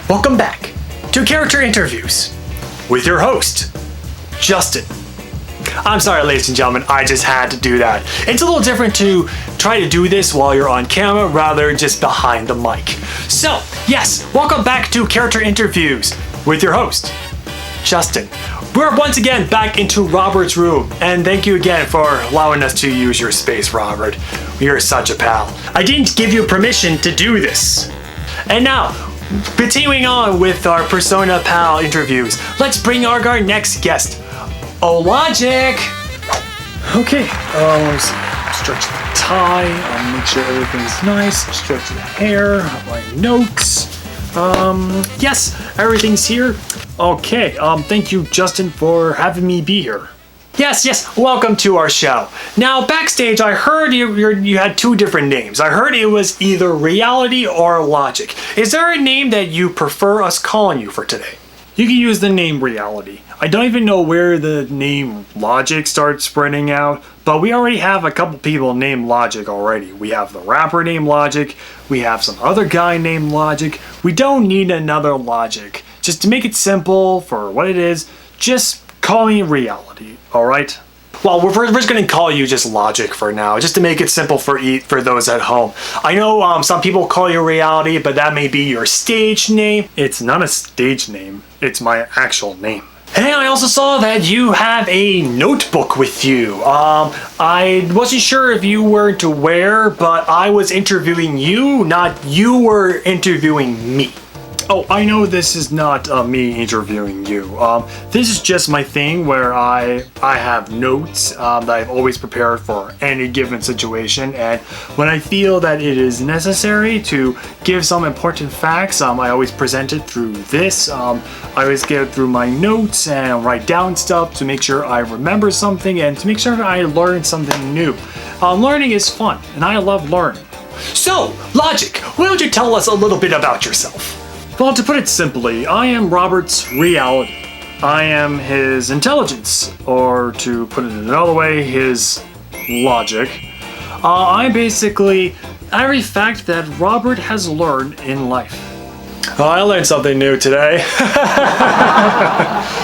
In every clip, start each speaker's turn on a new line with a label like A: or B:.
A: Welcome back to Character Interviews with your host, Justin. I'm sorry, ladies and gentlemen, I just had to do that. It's a little different to try to do this while you're on camera rather just behind the mic. So, yes, welcome back to Character Interviews with your host, Justin. We're once again back into Robert's room, and thank you again for allowing us to use your space, Robert. You're such a pal. I didn't give you permission to do this. And now, continuing on with our Persona Pal interviews, let's bring our next guest. Oh, Logic! Okay, let's stretch the tie, make sure everything's nice, stretch the hair, my notes. Yes, everything's here. Okay, thank you, Justin, for having me be here. Yes, welcome to our show. Now, backstage, I heard you had two different names. I heard it was either Reality or Logic. Is there a name that you prefer us calling you for today? You can use the name Reality. I don't even know where the name Logic starts spreading out, but we already have a couple people named Logic already. We have the rapper named Logic, we have some other guy named Logic. We don't need another Logic. Just to make it simple for what it is, just call me Reality, alright? Well, we're just going to call you just Logic for now, just to make it simple for those at home. I know some people call you Reality, but that may be your stage name. It's not a stage name, it's my actual name. And I also saw that you have a notebook with you. I wasn't sure if you weren't aware, but I was interviewing you, not you were interviewing me. Oh, I know this is not me interviewing you. This is just my thing where I have notes that I've always prepared for any given situation, and when I feel that it is necessary to give some important facts, I always present it through this. I always get through my notes and write down stuff to make sure I remember something and to make sure I learn something new. Learning is fun, and I love learning. So, Logic, why don't you tell us a little bit about yourself? Well, to put it simply, I am Robert's reality. I am his intelligence, or to put it another way, his logic. I'm basically every fact that Robert has learned in life. Oh, I learned something new today.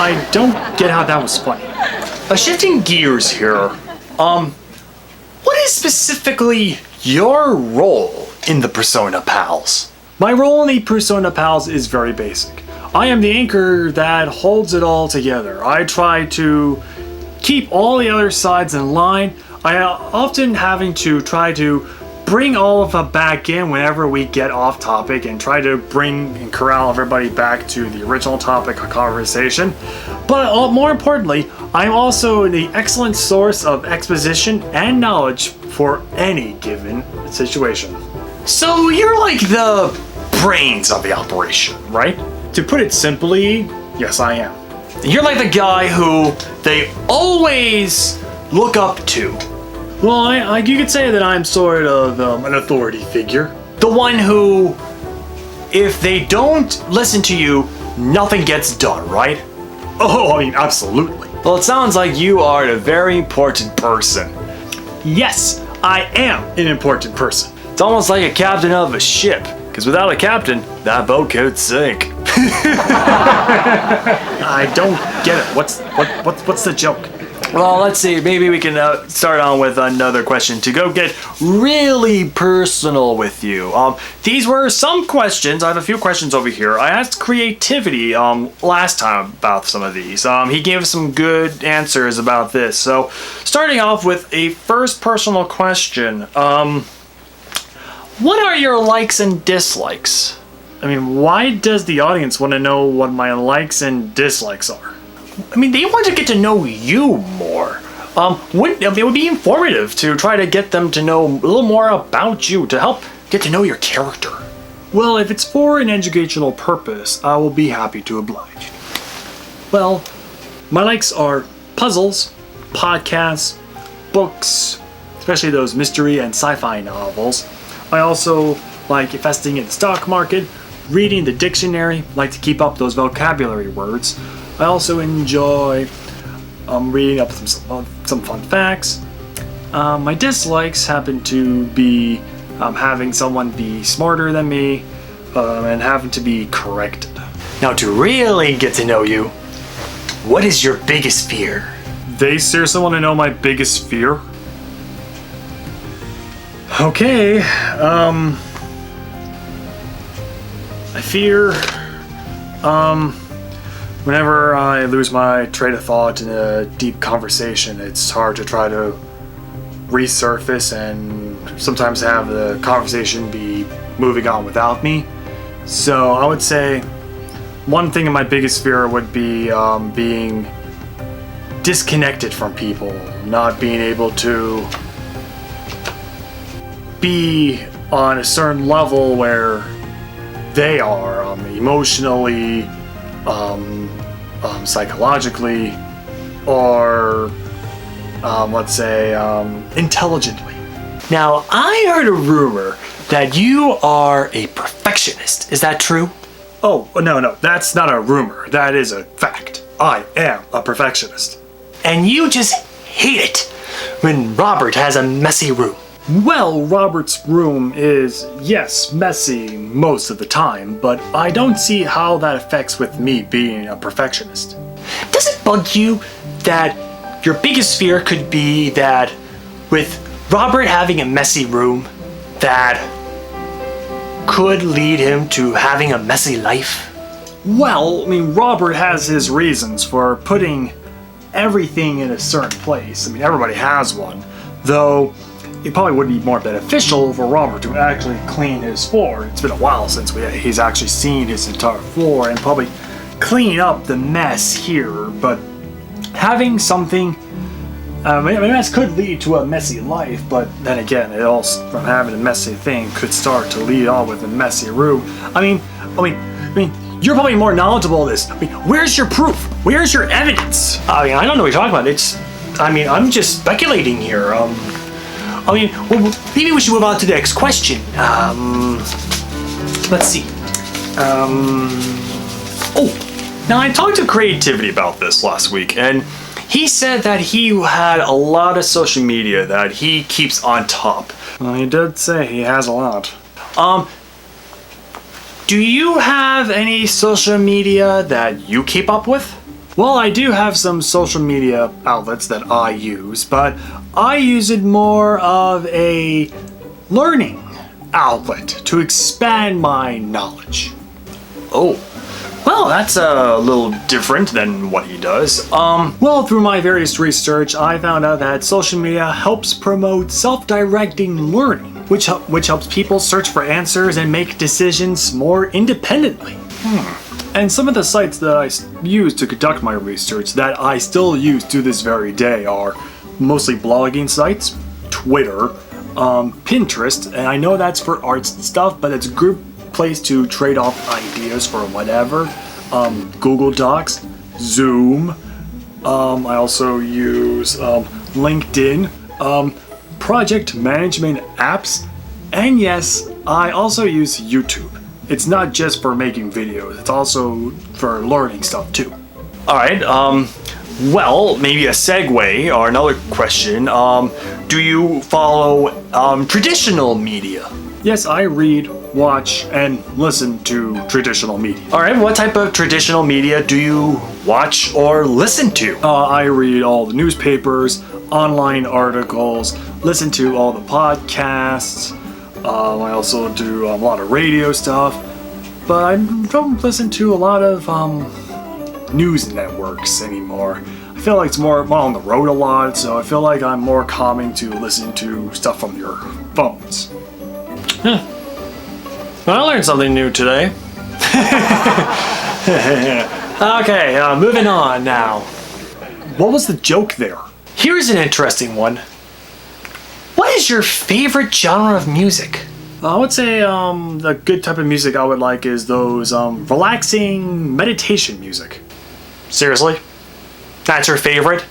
A: I don't get how that was funny. Shifting gears here, what is specifically your role in the Persona Pals? My role in the Persona Pals is very basic. I am the anchor that holds it all together. I try to keep all the other sides in line. I often having to try to bring all of them back in whenever we get off topic and try to bring and corral everybody back to the original topic of conversation. But more importantly, I'm also the excellent source of exposition and knowledge for any given situation. So you're like the brains of the operation, right? To put it simply, yes, I am. You're like the guy who they always look up to. Well, you could say that I'm sort of an authority figure. The one who, if they don't listen to you, nothing gets done, right? Oh, I mean, absolutely. Well, it sounds like you are a very important person. Yes, I am an important person. It's almost like a captain of a ship, because without a captain, that boat could sink. I don't get it. What's the joke? Well, let's see. Maybe we can start on with another question to go get really personal with you. These were some questions. I have a few questions over here. I asked Creativity last time about some of these. He gave some good answers about this. So, starting off with a first personal question. What are your likes and dislikes? I mean, why does the audience want to know what my likes and dislikes are? I mean, they want to get to know you more. It would be informative to try to get them to know a little more about you, to help get to know your character. Well, if it's for an educational purpose, I will be happy to oblige. Well, my likes are puzzles, podcasts, books, especially those mystery and sci-fi novels. I also like investing in the stock market, reading the dictionary, like to keep up those vocabulary words. I also enjoy reading up some fun facts. My dislikes happen to be having someone be smarter than me and having to be corrected. Now to really get to know you, what is your biggest fear?
B: They seriously want to know my biggest fear? Okay, I fear, whenever I lose my train of thought in a deep conversation, it's hard to try to resurface and sometimes have the conversation be moving on without me. So I would say one thing of my biggest fear would be being disconnected from people, not being able to be on a certain level where they are emotionally, psychologically, or let's say intelligently.
A: Now, I heard a rumor that you are a perfectionist. Is that true?
B: Oh, no, that's not a rumor. That is a fact. I am a perfectionist.
A: And you just hate it when Robert has a messy room.
B: Well, Robert's room is, yes, messy most of the time, but I don't see how that affects with me being a perfectionist.
A: Does it bug you that your biggest fear could be that with Robert having a messy room, that could lead him to having a messy life?
B: Well, I mean, Robert has his reasons for putting everything in a certain place. I mean, everybody has one, though it probably would be more beneficial for Robert to actually clean his floor. It's been a while since he's actually seen his entire floor, and probably clean up the mess here, but having something, that could lead to a messy life, but then again, it also, from having a messy thing, could start to lead on with a messy room. I mean, you're probably more knowledgeable of this. I mean, where's your proof? Where's your evidence?
A: I mean, I don't know what you're talking about. I'm just speculating here. Well, maybe we should move on to the next question. Let's see. Now I talked to Creativity about this last week, and he said that he had a lot of social media that he keeps on top.
B: Well, he did say he has a lot.
A: Do you have any social media that you keep up with?
B: Well, I do have some social media outlets that I use, but I use it more of a learning outlet to expand my knowledge.
A: Oh, well, that's a little different than what he does.
B: Well, through my various research, I found out that social media helps promote self-directing learning, which helps people search for answers and make decisions more independently. And some of the sites that I use to conduct my research that I still use to this very day are mostly blogging sites, Twitter, Pinterest, and I know that's for arts and stuff, but it's a good place to trade off ideas for whatever. Google Docs, Zoom. I also use LinkedIn, project management apps, and yes, I also use YouTube. It's not just for making videos, it's also for learning stuff too.
A: Alright, well, maybe a segue or another question. Do you follow traditional media?
B: Yes, I read, watch, and listen to traditional media.
A: Alright, what type of traditional media do you watch or listen to?
B: I read all the newspapers, online articles, listen to all the podcasts. I also do a lot of radio stuff, but I don't listen to a lot of news networks anymore. I feel like it's more on the road a lot, so I feel like I'm more calming to listen to stuff from your phones.
A: Well, I learned something new today. Okay, moving on now.
B: What was the joke there?
A: Here's an interesting one. What is your favorite genre of music?
B: I would say the good type of music I would like is those relaxing meditation music.
A: Seriously? That's your favorite?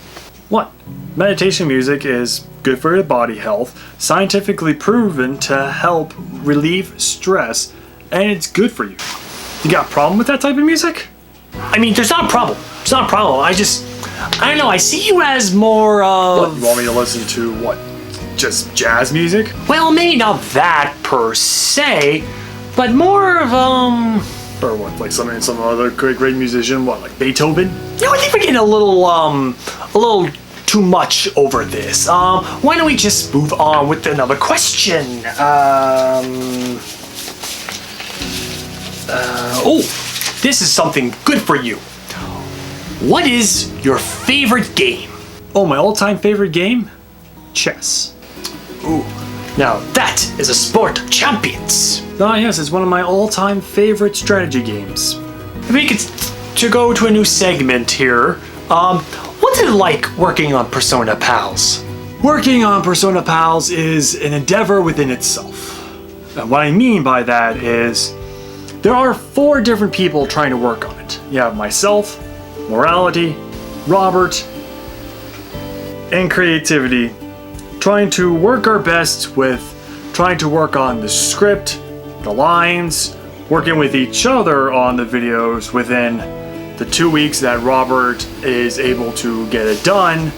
B: What? Meditation music is good for your body health, scientifically proven to help relieve stress, and it's good for you. You got a problem with that type of music?
A: I mean, there's not a problem. It's not a problem. I don't know, I see you as more of...
B: What, you want me to listen to what? Just jazz music?
A: Well, maybe not that per se, but more of,
B: Or what, like some other great musician? What, like Beethoven?
A: You know, I think we're getting a little too much over this. Why don't we just move on with another question? This is something good for you. What is your favorite game?
B: Oh, my all-time favorite game? Chess.
A: Ooh, now that is a sport of champions.
B: Ah, yes, it's one of my all-time favorite strategy games.
A: We could to go to a new segment here. What's it like working on Persona Pals?
B: Working on Persona Pals is an endeavor within itself. And what I mean by that is there are 4 different people trying to work on it. You have myself, Morality, Robert, and Creativity, trying to work our best with trying to work on the script, the lines, working with each other on the videos within the 2 weeks that Robert is able to get it done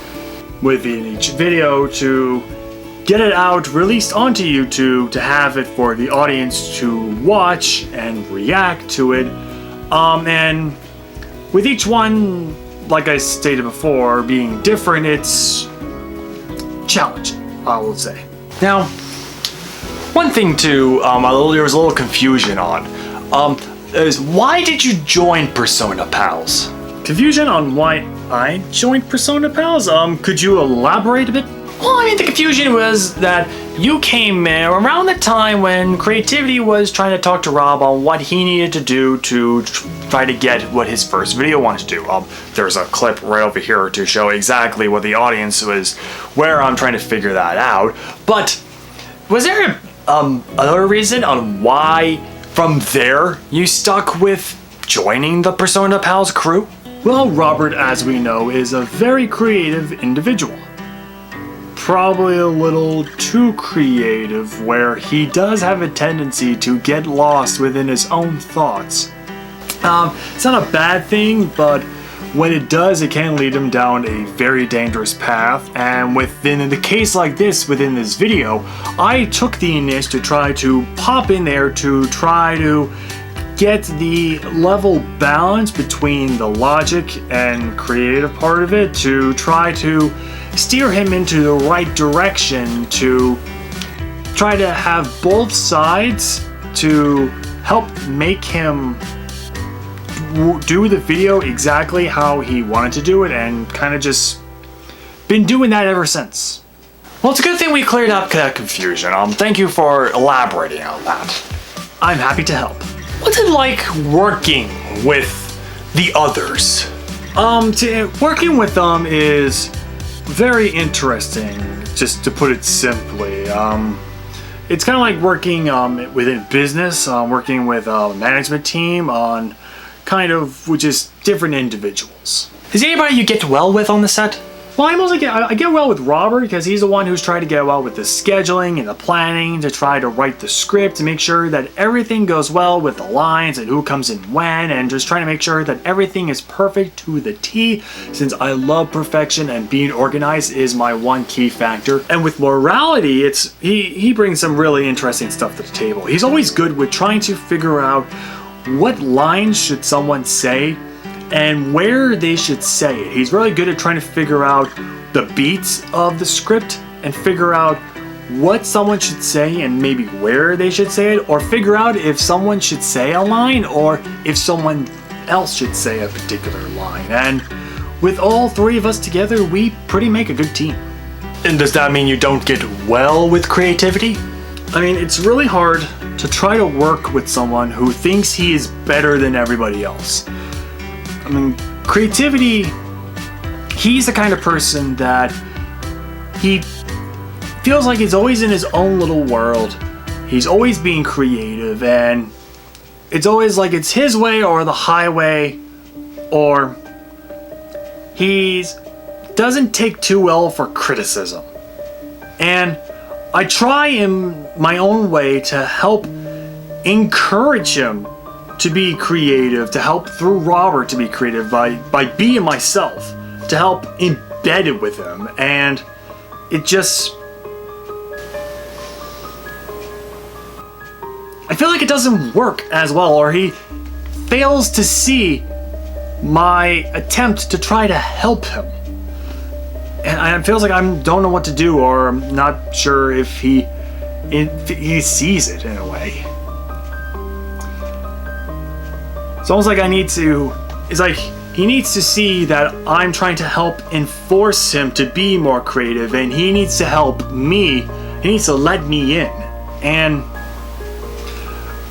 B: within each video to get it out, released onto YouTube, to have it for the audience to watch and react to it. And with each one, like I stated before, being different, it's challenging, I will say.
A: Now, one thing too, there was a little confusion on, is why did you join Persona Pals?
B: Confusion on why I joined Persona Pals? Could you elaborate a bit?
A: Well, I mean, the confusion was that you came in around the time when Creativity was trying to talk to Rob on what he needed to do to try to get what his first video wanted to do. There's a clip right over here to show exactly what the audience was, where I'm trying to figure that out. But was there another reason on why from there you stuck with joining the Persona Pals crew?
B: Well, Robert, as we know, is a very creative individual. Probably a little too creative, where he does have a tendency to get lost within his own thoughts. It's not a bad thing, but when it does, it can lead him down a very dangerous path. And in the case like this, within this video, I took the initiative to try to pop in there to try to get the level balance between the logic and creative part of it, to try to steer him into the right direction, to try to have both sides to help make him do the video exactly how he wanted to do it, and kind of just been doing that ever since.
A: Well, it's a good thing we cleared up that confusion. Thank you for elaborating on that.
B: I'm happy to help.
A: What's it like working with the others?
B: Working with them is very interesting, just to put it simply. It's kind of like working within business, working with a management team on kind of which is different individuals.
A: Is there anybody you get well with on the set?
B: Well, I get well with Robert because he's the one who's trying to get well with the scheduling and the planning, to try to write the script, to make sure that everything goes well with the lines and who comes in when, and just trying to make sure that everything is perfect to the T, since I love perfection and being organized is my one key factor. And with Morality, he brings some really interesting stuff to the table. He's always good with trying to figure out what lines should someone say and where they should say it. He's really good at trying to figure out the beats of the script and figure out what someone should say and maybe where they should say it, or figure out if someone should say a line or if someone else should say a particular line. And with all 3 of us together, we pretty make a good team.
A: And does that mean you don't get well with Creativity?
B: I mean, it's really hard to try to work with someone who thinks he is better than everybody else. I mean, Creativity, he's the kind of person that he feels like he's always in his own little world. He's always being creative, and it's always like it's his way or the highway, or he doesn't take too well for criticism. And I try in my own way to help encourage him to be creative, to help through Robert to be creative by being myself, to help embed it with him. And it just, I feel like it doesn't work as well, or he fails to see my attempt to try to help him. And it feels like I don't know what to do, or I'm not sure if he sees it in a way. It's almost like it's like he needs to see that I'm trying to help and force him to be more creative, and he needs to help me. He needs to let me in. And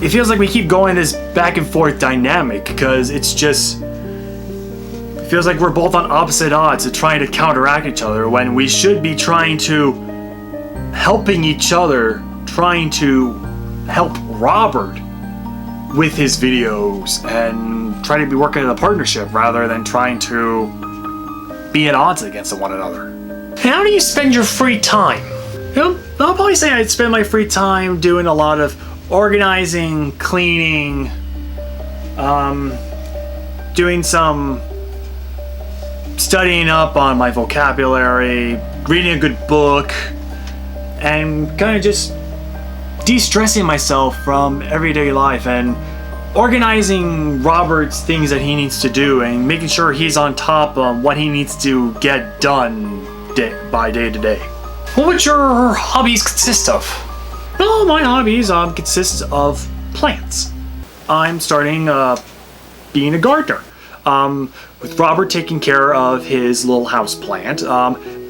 B: it feels like we keep going this back and forth dynamic, because it feels like we're both on opposite odds of trying to counteract each other, when we should be trying to helping each other, trying to help Robert with his videos and try to be working in a partnership rather than trying to be at odds against one another.
A: How do you spend your free time?
B: I'll probably say I'd spend my free time doing a lot of organizing, cleaning, doing some studying up on my vocabulary, reading a good book, and kind of just de-stressing myself from everyday life and organizing Robert's things that he needs to do and making sure he's on top of what he needs to get done day to day.
A: What would your hobbies consist of?
B: Well, my hobbies consist of plants. I'm starting being a gardener. With Robert taking care of his little house plant,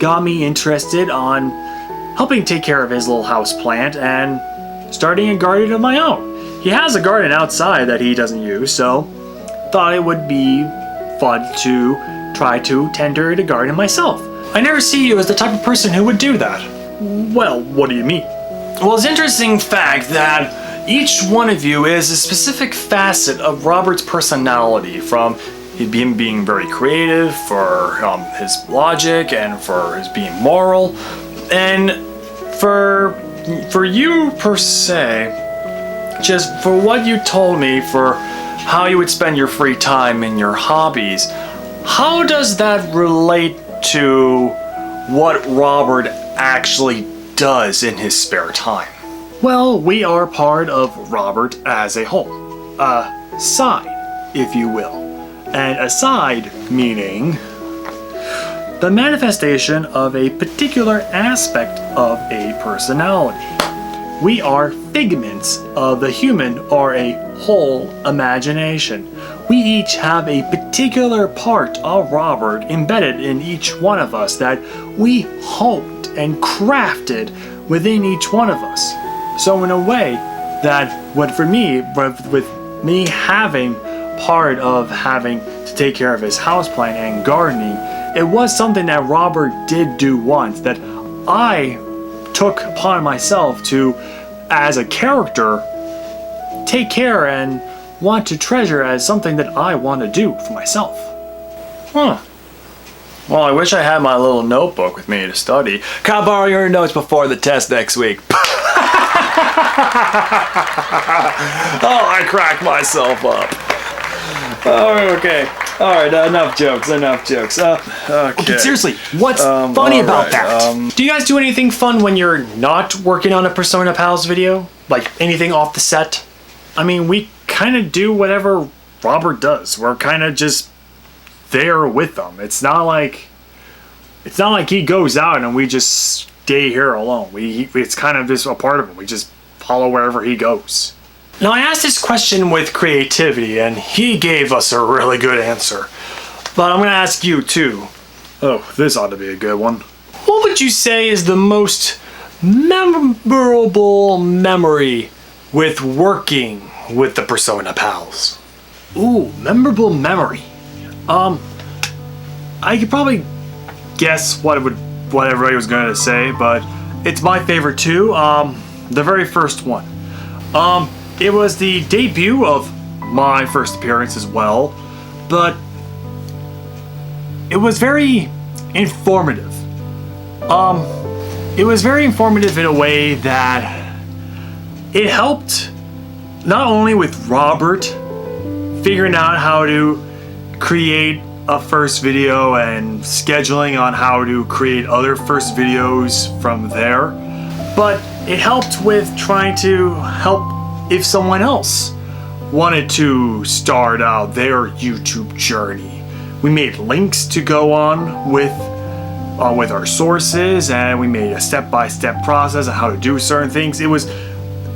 B: got me interested on helping take care of his little house plant and starting a garden of my own. He has a garden outside that he doesn't use, so thought it would be fun to try to tender the garden myself.
A: I never see you as the type of person who would do that.
B: Well, what do you mean?
A: Well, it's an interesting fact that each one of you is a specific facet of Robert's personality, from him being very creative, for his logic, and for his being moral, and for you per se, just for what you told me for how you would spend your free time in your hobbies, how does that relate to what Robert actually does in his spare time?
B: Well, we are part of Robert as a whole. A side, if you will. And a side meaning the manifestation of a particular aspect of a personality. We are figments of the human or a whole imagination. We each have a particular part of Robert embedded in each one of us that we hoped and crafted within each one of us. So in a way, that what for me, with me having part of having to take care of his houseplant and gardening, it was something that Robert did do once that I took upon myself to, as a character, take care and want to treasure as something that I want to do for myself.
A: Huh. Well, I wish I had my little notebook with me to study. Can I borrow your notes before the test next week? Oh, I cracked myself up. Oh, okay. All right, enough jokes. Okay,
B: seriously, what's funny about that?
A: Do you guys do anything fun when you're not working on a Persona Pals video? Like anything off the set?
B: I mean, we kind of do whatever Robert does. We're kind of just there with them. It's not like he goes out and we just stay here alone. It's kind of just a part of him. We just follow wherever he goes.
A: Now, I asked this question with creativity, and he gave us a really good answer. But I'm going to ask you, too.
B: Oh, this ought to be a good one.
A: What would you say is the most memorable memory with working with the Persona Pals?
B: Ooh, memorable memory. I could probably guess what everybody was going to say, but it's my favorite, too. The very first one. It was the debut of my first appearance as well, but it was very informative. It was very informative in a way that it helped not only with Robert figuring out how to create a first video and scheduling on how to create other first videos from there, but it helped with trying to help if someone else wanted to start out their YouTube journey. We made links to go on with our sources, and we made a step-by-step process of how to do certain things. It was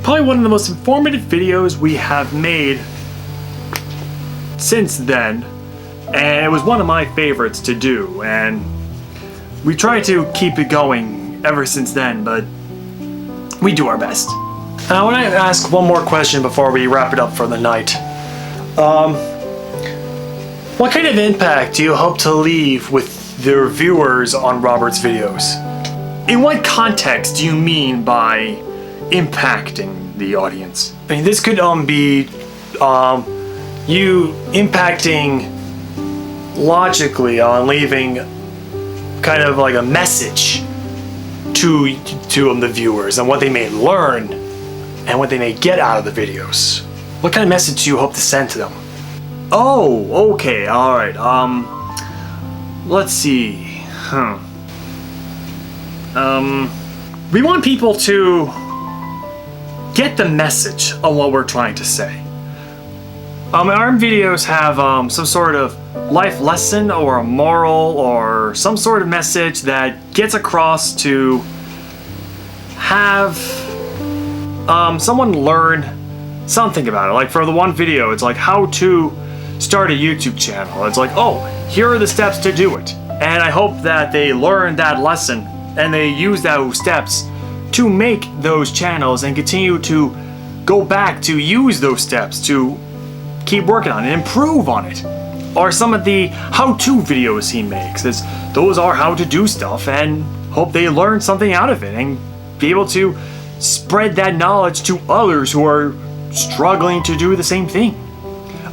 B: probably one of the most informative videos we have made since then, and it was one of my favorites to do, and we tried to keep it going ever since then, but we do our best.
A: I want to ask one more question before we wrap it up for the night. What kind of impact do you hope to leave with the viewers on Robert's videos? In what context do you mean by impacting the audience? I mean, this could be you impacting logically on leaving kind of like a message to the viewers and what they may learn and what they may get out of the videos. What kind of message do you hope to send to them?
B: Oh, okay, alright, let's see, we want people to get the message of what we're trying to say. Our videos have some sort of life lesson or a moral or some sort of message that gets across to have someone learn something about it. Like for the one video, it's like how to start a YouTube channel. It's like, oh, here are the steps to do it. And I hope that they learn that lesson and they use those steps to make those channels and continue to go back to use those steps to keep working on it, improve on it. Or some of the how-to videos he makes. Those are how to do stuff, and hope they learn something out of it and be able to spread that knowledge to others who are struggling to do the same thing.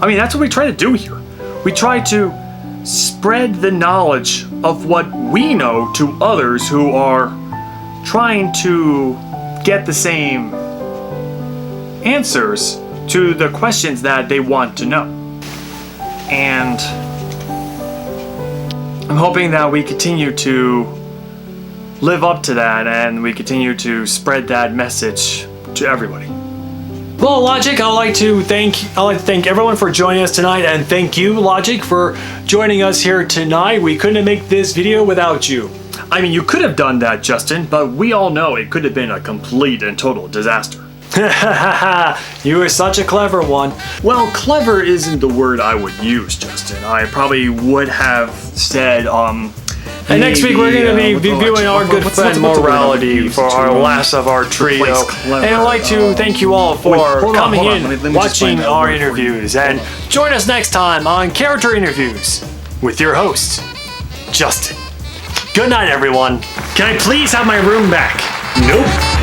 B: I mean, that's what we try to do here. We try to spread the knowledge of what we know to others who are trying to get the same answers to the questions that they want to know. And I'm hoping that we continue to live up to that and we continue to spread that message to everybody.
A: Well, Logic, I'd like to thank everyone for joining us tonight, and thank you, Logic, for joining us here tonight. We couldn't make this video without you.
B: I mean, you could have done that, Justin, but we all know it could have been a complete and total disaster.
A: You are such a clever one.
B: Well, clever isn't the word I would use, Justin. I probably would have said,
A: and next week we're going to be reviewing our good friend Morality for our last of our trio. And I'd like to thank you all for coming in, watching our interviews, and join us next time on Character Interviews with your host, Justin. Good night, everyone.
B: Can I please have my room back?
A: Nope.